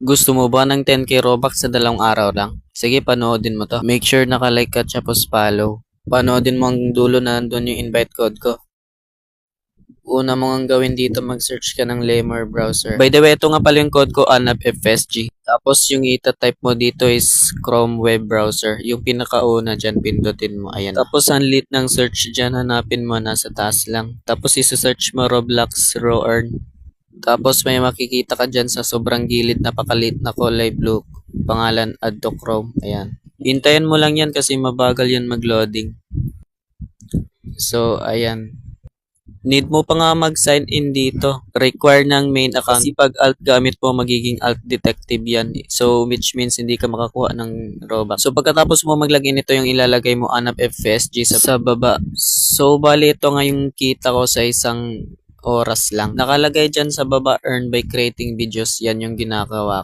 Gusto mo ba ng 10k Robux sa 2 araw lang? Sige, panoodin mo to. Make sure naka-like ka tapos follow. Panoodin mo ang dulo na nandun yung invite code ko. Una mo ang gawin dito, mag-search ka ng Lemur browser. By the way, ito nga pala yung code ko, ANAPFSG. Tapos yung ita-type mo dito is Chrome web browser. Yung pinakauna dyan, pindutin mo. Ayan. Tapos ang lit ng search dyan, hanapin mo, nasa taas lang. Tapos isa-search mo Roblox Raw Earn. Tapos may makikita ka dyan sa sobrang gilid, napakalit na kulay blue. Pangalan, add to Chrome. Ayan. Hintayin mo lang yan kasi mabagal yan mag-loading. So, ayan. Need mo pa nga mag-sign in dito. Require ng main account. Kasi pag alt gamit mo, magiging alt detective yan. So, which means hindi ka makakuha ng Robux. So, pagkatapos mo maglagin, ito yung ilalagay mo, ANAPFSG sa baba. So, bali ito nga yung kita ko sa isang oras lang. Nakalagay dyan sa baba, earn by creating videos. Yan yung ginagawa